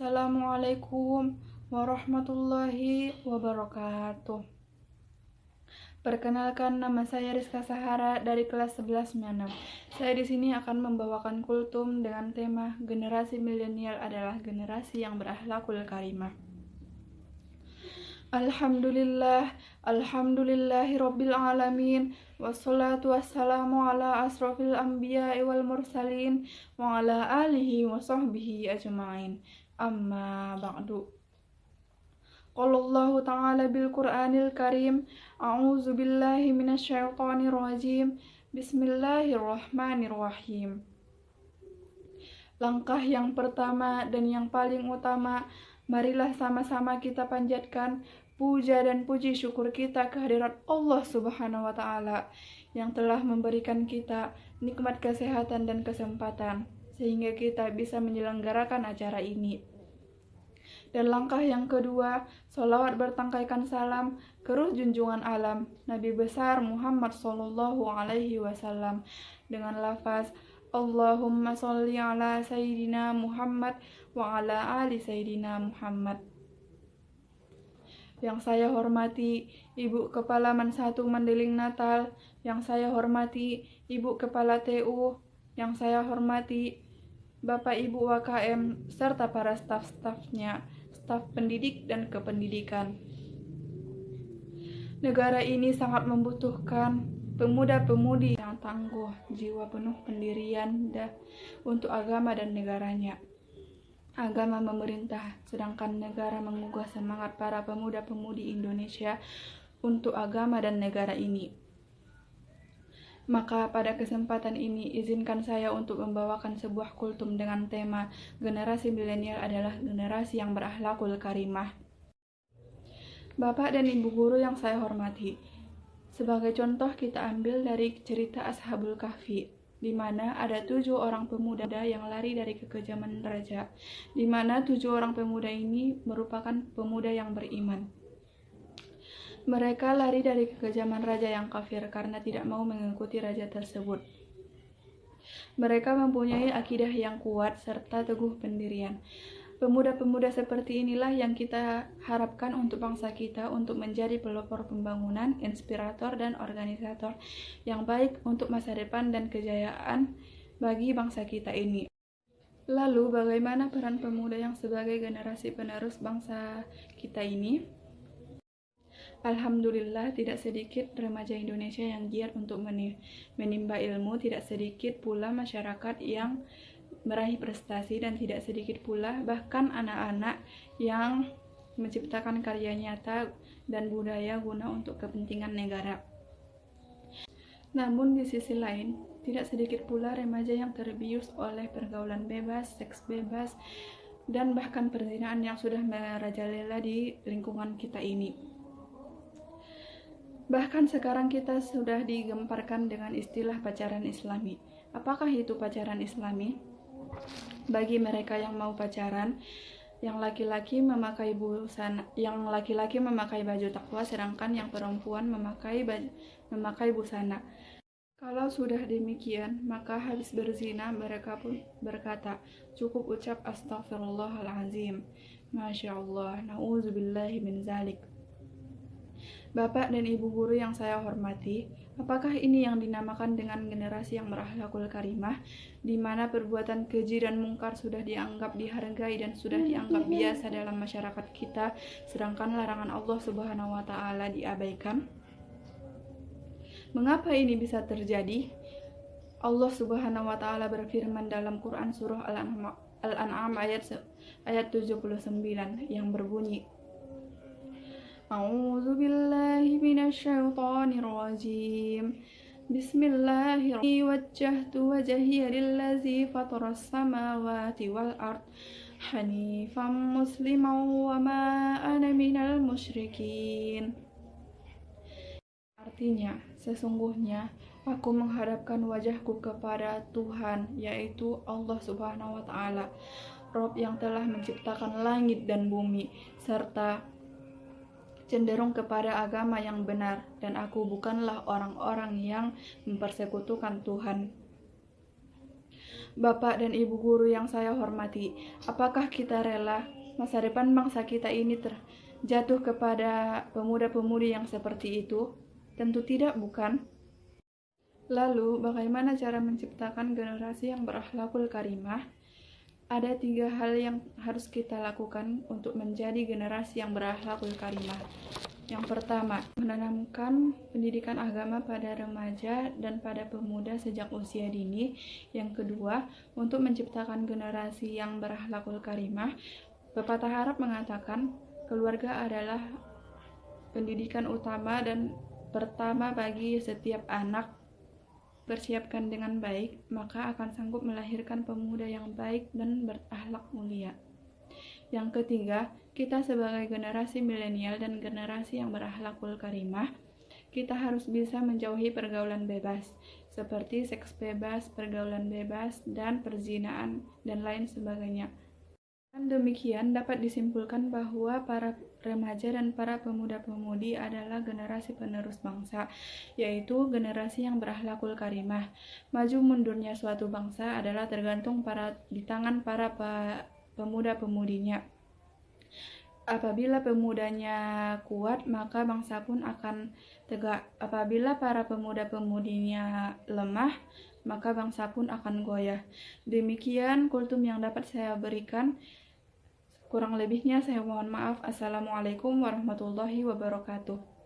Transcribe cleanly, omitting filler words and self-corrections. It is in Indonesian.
Assalamualaikum warahmatullahi wabarakatuh. Perkenalkan, nama saya Rizka Sahara dari kelas 11 Menam. Saya di sini akan membawakan kultum dengan tema generasi milenial adalah generasi yang berakhlakul karimah. Alhamdulillahi rabbil alamin, wassalatu wassalamu ala asrofil anbiya'i wal mursalin wa ala alihi wa sahbihi ajma'in. Amma ba'du. Qala Allah ta'ala bil Qur'anil Karim, a'udzu billahi minasyaitonir rajim. Bismillahirrahmanirrahim. Langkah yang pertama dan yang paling utama, marilah sama-sama kita panjatkan puja dan puji syukur kita kehadirat Allah Subhanahu wa Ta'ala yang telah memberikan kita nikmat kesehatan dan kesempatan sehingga kita bisa menyelenggarakan acara ini. Dan langkah yang kedua, sholawat bertangkaikan salam ke ruh junjungan alam Nabi besar Muhammad Sallallahu Alaihi Wasallam dengan lafaz Allahumma sholli ala Sayyidina Muhammad wa ala ali Sayyidina Muhammad. Yang saya hormati Ibu Kepala Mansatu Mandeling Natal, yang saya hormati Ibu Kepala TU, yang saya hormati Bapak Ibu WKM serta para staf-stafnya, staf pendidik dan kependidikan. Negara ini sangat membutuhkan pemuda-pemudi yang tangguh, jiwa penuh pendirian untuk agama dan negaranya. Agama memerintah, sedangkan negara menggugah semangat para pemuda-pemudi Indonesia untuk agama dan negara ini. Maka pada kesempatan ini izinkan saya untuk membawakan sebuah kultum dengan tema generasi milenial adalah generasi yang berakhlakul karimah. Bapak dan Ibu guru yang saya hormati, sebagai contoh kita ambil dari cerita Ashabul Kahfi, di mana ada 7 orang pemuda yang lari dari kekejaman raja, di mana 7 orang pemuda ini merupakan pemuda yang beriman. Mereka lari dari kekejaman raja yang kafir karena tidak mau mengikuti raja tersebut. Mereka mempunyai akidah yang kuat serta teguh pendirian. Pemuda-pemuda seperti inilah yang kita harapkan untuk bangsa kita untuk menjadi pelopor pembangunan, inspirator, dan organisator yang baik untuk masa depan dan kejayaan bagi bangsa kita ini. Lalu bagaimana peran pemuda yang sebagai generasi penerus bangsa kita ini? Alhamdulillah tidak sedikit remaja Indonesia yang giat untuk menimba ilmu, tidak sedikit pula masyarakat yang meraih prestasi, dan tidak sedikit pula bahkan anak-anak yang menciptakan karya nyata dan budaya guna untuk kepentingan negara. Namun di sisi lain, tidak sedikit pula remaja yang terbius oleh pergaulan bebas, seks bebas, dan bahkan perzinahan yang sudah merajalela di lingkungan kita ini. Bahkan sekarang kita sudah digemparkan dengan istilah pacaran islami. Apakah itu pacaran islami? Bagi mereka yang mau pacaran, yang laki-laki memakai baju takwa, sedangkan yang perempuan memakai busana. Kalau sudah demikian, maka habis berzina mereka pun berkata, cukup ucap astaghfirullahalazim. Masya Allah, na'udzubillahi min zalik. Bapak dan Ibu guru yang saya hormati, apakah ini yang dinamakan dengan generasi yang berakhlakul karimah, di mana perbuatan keji dan mungkar sudah dianggap dihargai dan sudah dianggap biasa dalam masyarakat kita, sedangkan larangan Allah Subhanahu wa Ta'ala diabaikan? Mengapa ini bisa terjadi? Allah Subhanahu wa Ta'ala berfirman dalam Quran surah Al-An'am ayat 79 yang berbunyi, A'udzu billahi minasyaitonir rajim. Bismillahirrahmanirrahim. Wajjahtu wajhiya lillazi fataras samawati wal ard hanifan musliman wa ma ana minal musyrikin. Artinya, sesungguhnya aku menghadapkan wajahku kepada Tuhan, yaitu Allah Subhanahu wa Ta'ala, Rob yang telah menciptakan langit dan bumi, serta cenderung kepada agama yang benar, dan aku bukanlah orang-orang yang mempersekutukan Tuhan. Bapak dan Ibu guru yang saya hormati, apakah kita rela masa depan bangsa kita ini terjatuh kepada pemuda-pemudi yang seperti itu? Tentu tidak, bukan? Lalu, bagaimana cara menciptakan generasi yang berakhlakul karimah? Ada 3 hal yang harus kita lakukan untuk menjadi generasi yang berakhlakul karimah. Yang pertama, menanamkan pendidikan agama pada remaja dan pada pemuda sejak usia dini. Yang kedua, untuk menciptakan generasi yang berakhlakul karimah, pepatah Arab mengatakan, keluarga adalah pendidikan utama dan pertama bagi setiap anak. Persiapkan dengan baik, maka akan sanggup melahirkan pemuda yang baik dan berakhlak mulia. Yang ketiga, kita sebagai generasi milenial dan generasi yang berakhlakul karimah, kita harus bisa menjauhi pergaulan bebas, seperti seks bebas, pergaulan bebas, dan perzinaan, dan lain sebagainya. Dan demikian dapat disimpulkan bahwa para remaja dan para pemuda-pemudi adalah generasi penerus bangsa, yaitu generasi yang berakhlakul karimah. Maju mundurnya suatu bangsa adalah tergantung di tangan para pemuda-pemudinya. Apabila pemudanya kuat, maka bangsa pun akan tegak. Apabila para pemuda-pemudinya lemah, maka bangsa pun akan goyah. Demikian kultum yang dapat saya berikan. Kurang lebihnya saya mohon maaf. Assalamualaikum warahmatullahi wabarakatuh.